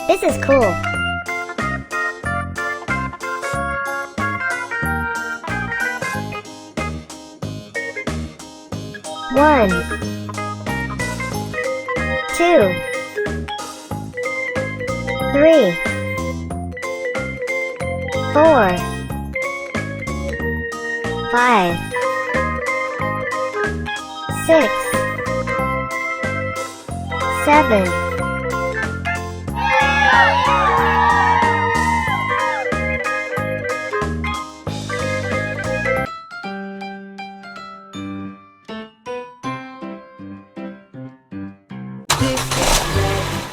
This is cool. One, two, three, four, five, six, seven,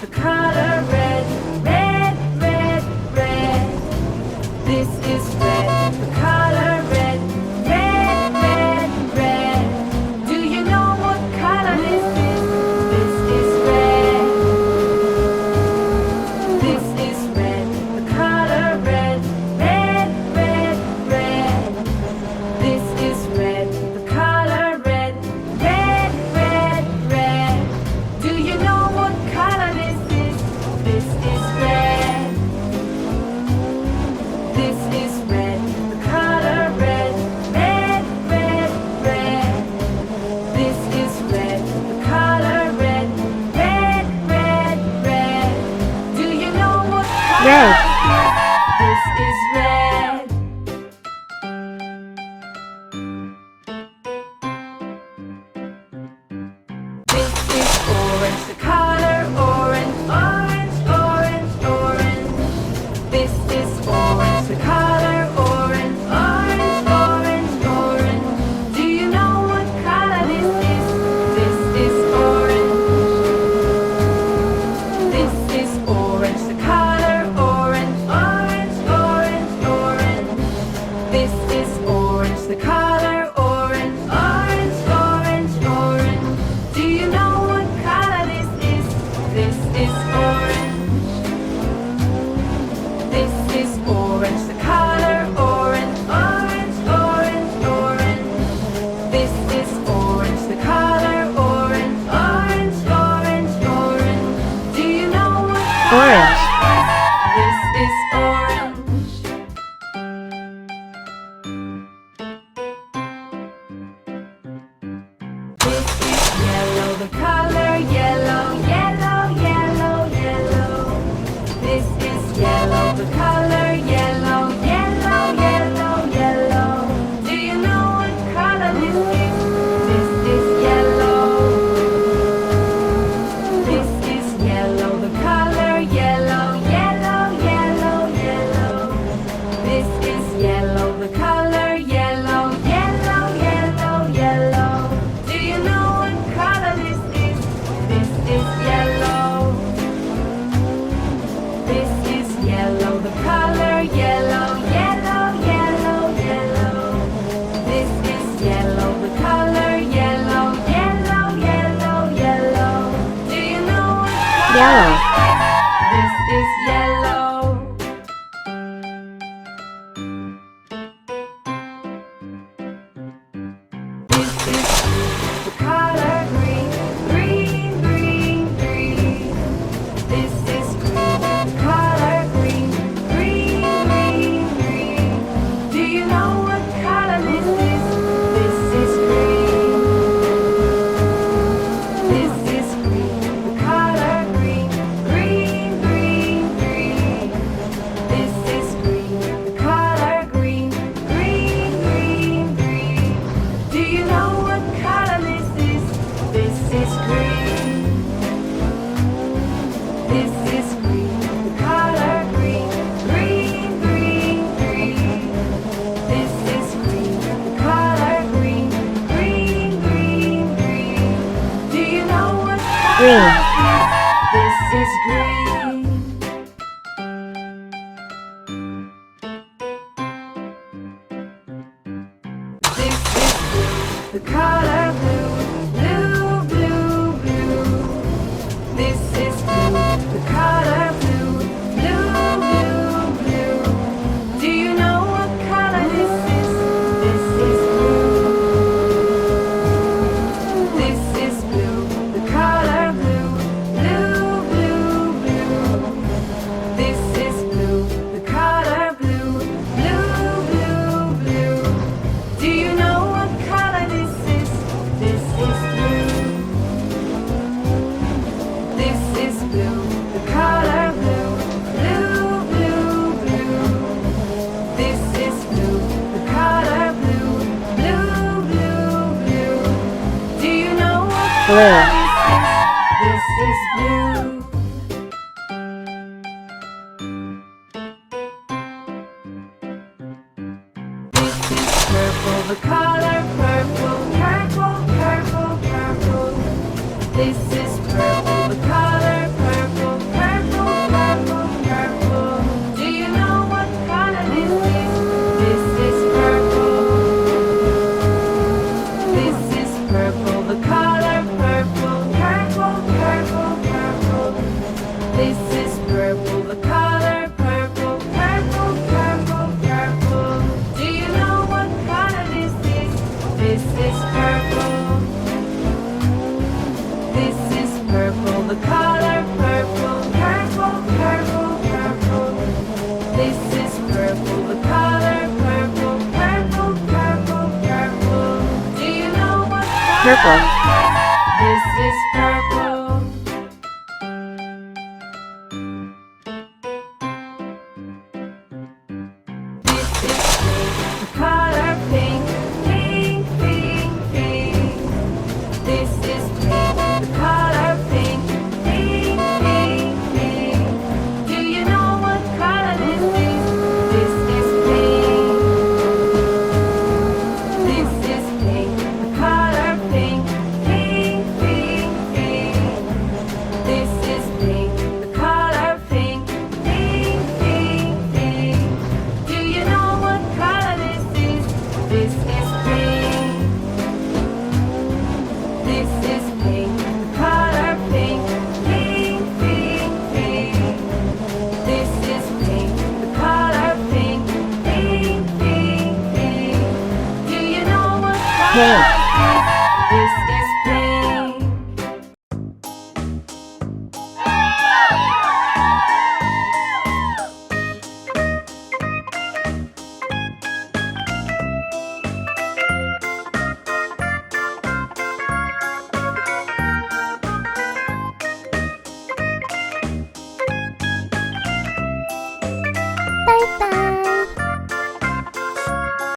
the color red, red, red, red. This is red, the color red, red, red, red. Do you know what color this is? This is red. This is red, the color red, red, red, red. This is red, the color red, red, red, red. Do you know what color this is? This is red. This is red, the color red, red, red, red. This is red, the color red, red, red, red. Do you know what color Red. this is red. This is orange, the color orange, orange, orange, orange. This is orange, the color orange, orange, orange, orange. Do you know what color this is? This is orange. This is orange, the color orange, orange, orange, orange. This is orange, the color orange, orange, orange, orange. Do you know what color this is? This is orange. This is orange, the color orange, orange, orange, orange. This is orange, the color orange, orange, orange, orange. Do you know what color Orange. this is orange? This is yellow, the color yellow, yellow, yellow, yellow. This is yellow, the color yellow, yellow, yellow, yellow. Do you know what color this is? This is yellow. This is yellow, the color yellow, yellow, yellow, yellow. This is yellow, the color yellow, yellow, yellow, yellow. Do you know what color this is? This is yellow. This is yellow, the color yellow, yellow, yellow, yellow. This is yellow, the color yellow, yellow, yellow, yellow. Do you know what color Yellow. this is yellow? This is the color green, green, green, green. This is green, the color green, green, green, green. Do you know what color this is? This is green. This is green, the color green, green, green, green. This is green, the color green, green, green, green. Do you know what color this is? This is green. This is green, the color green, green, green, green. This is green, the color green, green, green, green. Do you know what color Green. this is green? This is blue, the color blue, blue, blue, blue. This is blue, the color blue, blue, blue, blue. Do you know what color this is? This is blue. This is blue, the color blue, blue, blue, blue. blue. This is blue. This is purple, the color purple. Purple, purple, purple. This is purple, the color purple. Purple, purple, purple. Do you know what color this is? This is purple. This is purple, the color purple. Purple, purple, purple. This is purple, the color purple. Purple, purple, purple. Do you know what color this is? This is purple. This is purple, the color purple. Purple, purple, purple. This is purple, the color purple. Purple, purple, purple. Do you know what color? Purple. This is purple. This is pink, the color pink. Pink, pink, pink. This is pink, the color pink. Pink, pink, pink. Do you know what color this is? This is pink. This is pink, the color pink. Pink, pink, pink. This is pink, the color pink. Pink, pink, pink. Do you know what color this is? This is pink. This is pink, the color pink. Pink, pink, pink. This is pink, the color pink. Pink, pink, pink. Do you know what color this is? This is pink. Bye bye.